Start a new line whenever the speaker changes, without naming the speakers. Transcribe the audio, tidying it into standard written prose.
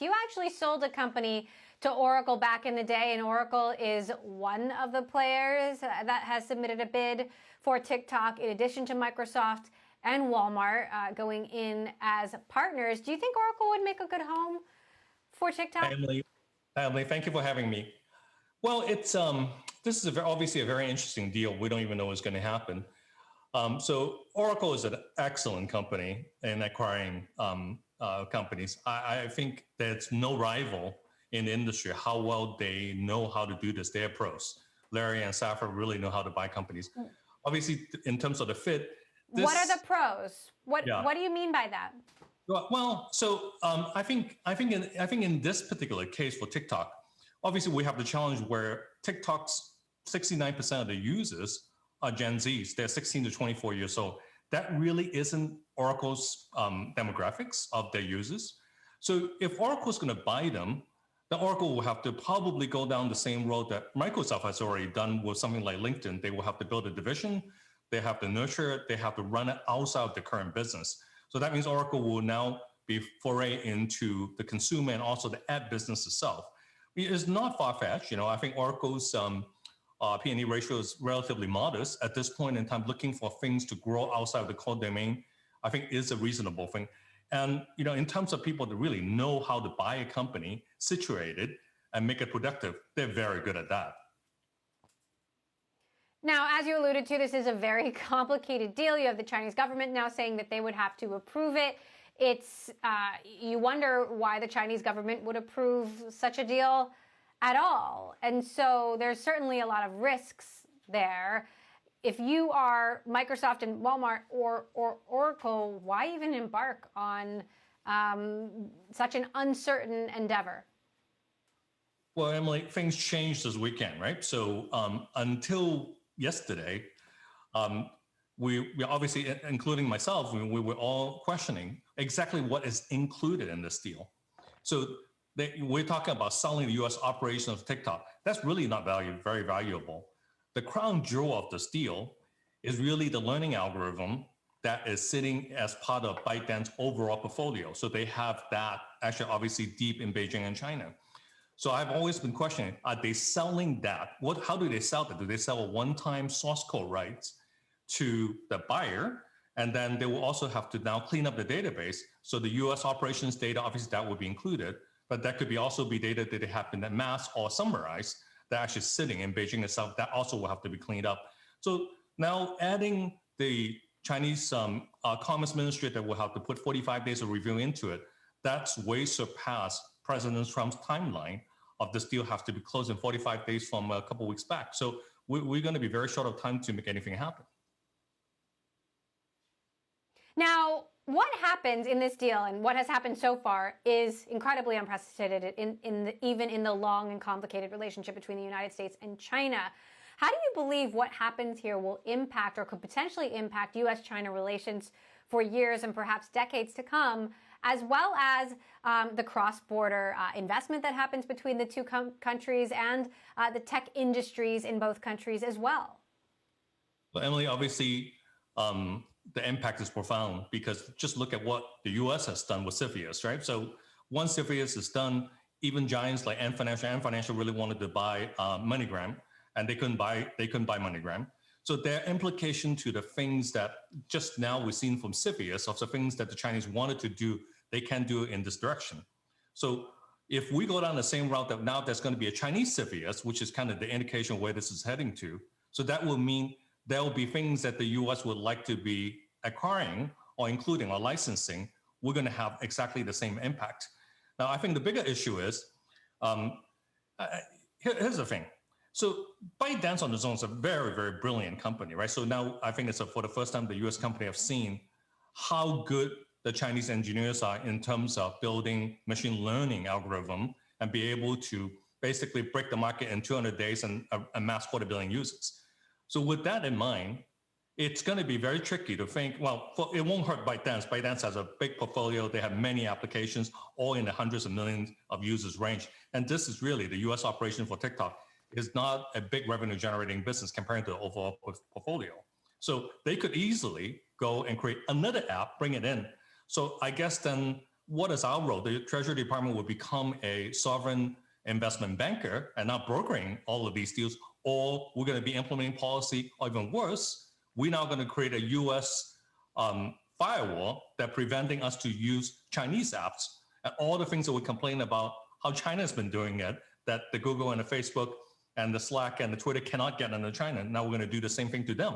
You actually sold a company to Oracle back in the day, and Oracle is one of the players that has submitted a bid for TikTok, in addition to Microsoft and Walmart going in as partners. Do you think Oracle would make a good home for TikTok?
Emily, thank you for having me. Well, it's this is obviously a very interesting deal. We don't even know what's going to happen. So Oracle is an excellent company in acquiring companies. I think there's no rival in the industry how well they know how to do this. They're pros. Larry and Safra really know how to buy companies. Obviously, in terms of the fit.
What are the pros? What do you mean by that?
Well, so I think in this particular case for TikTok, obviously we have the challenge where TikTok's 69% of the users are Gen Zs. They're 16 to 24 years old. That really isn't Oracle's demographics of their users. So if Oracle's going to buy them, then Oracle will have to probably go down the same road that Microsoft has already done with something like LinkedIn. They will have to build a division. They have to nurture it. They have to run it outside the current business. So that means Oracle will now be foray into the consumer and also the ad business itself. It's not far-fetched. I think Oracle's P&E ratio is relatively modest at this point in time. Looking for things to grow outside of the core domain, I think is a reasonable thing. And in terms of people that really know how to buy a company, situate it, and make it productive, they're very good at that.
Now, as you alluded to, this is a very complicated deal. You have the Chinese government now saying that they would have to approve it. You wonder why the Chinese government would approve such a deal at all. And so there's certainly a lot of risks there. If you are Microsoft and Walmart or Oracle, why even embark on such an uncertain endeavor?
Well, Emily, things changed this weekend, right? So until yesterday, we obviously, including myself, we were all questioning exactly what is included in this deal. So we're talking about selling the U.S. operation of TikTok. That's really not very valuable. The crown jewel of this deal is really the learning algorithm that is sitting as part of ByteDance's overall portfolio. So they have that actually obviously deep in Beijing and China. So I've always been questioning, are they selling that? How do they sell that? Do they sell a one-time source code rights to the buyer? And then they will also have to now clean up the database. So the US operations data, obviously that would be included, but that could also be data that they have been amassed or summarized that actually sitting in Beijing itself. That also will have to be cleaned up. So now adding the Chinese Commerce Ministry that will have to put 45 days of review into it, that's way surpassed President Trump's timeline of this deal have to be closed in 45 days from a couple of weeks back. So we're going to be very short of time to make anything happen.
Now, what happens in this deal and what has happened so far is incredibly unprecedented even in the long and complicated relationship between the United States and China. How do you believe what happens here will impact or could potentially impact U.S.-China relations for years and perhaps decades to come, as well as the cross-border investment that happens between the two countries and the tech industries in both countries as well?
Well, Emily, obviously, the impact is profound because just look at what the U.S. has done with CFIUS, right? So once CFIUS is done, even giants like Ant Financial really wanted to buy MoneyGram, and they couldn't buy MoneyGram. So there are implications to the things that just now we've seen from CFIUS of the things that the Chinese wanted to do, they can do in this direction. So if we go down the same route that now there's going to be a Chinese CFIUS, which is kind of the indication of where this is heading to. So that will mean there will be things that the US would like to be acquiring or including or licensing. We're going to have exactly the same impact. Now, I think the bigger issue is, here's the thing. So ByteDance on its own is a very, very brilliant company, right? So now I think it's for the first time the US company have seen how good the Chinese engineers are in terms of building machine learning algorithm and be able to basically break the market in 200 days and amass 250 million users. So with that in mind, it's going to be very tricky to think, well, it won't hurt ByteDance. ByteDance has a big portfolio. They have many applications, all in the hundreds of millions of users range. And this is really the US operation for TikTok is not a big revenue generating business compared to the overall portfolio. So they could easily go and create another app, bring it in. So I guess then what is our role? The Treasury Department will become a sovereign investment banker and not brokering all of these deals, or we're going to be implementing policy, or even worse, we're now going to create a U.S. Firewall that preventing us to use Chinese apps and all the things that we complain about how China has been doing it, that the Google and the Facebook and the Slack and the Twitter cannot get into China. Now we're going to do the same thing to them.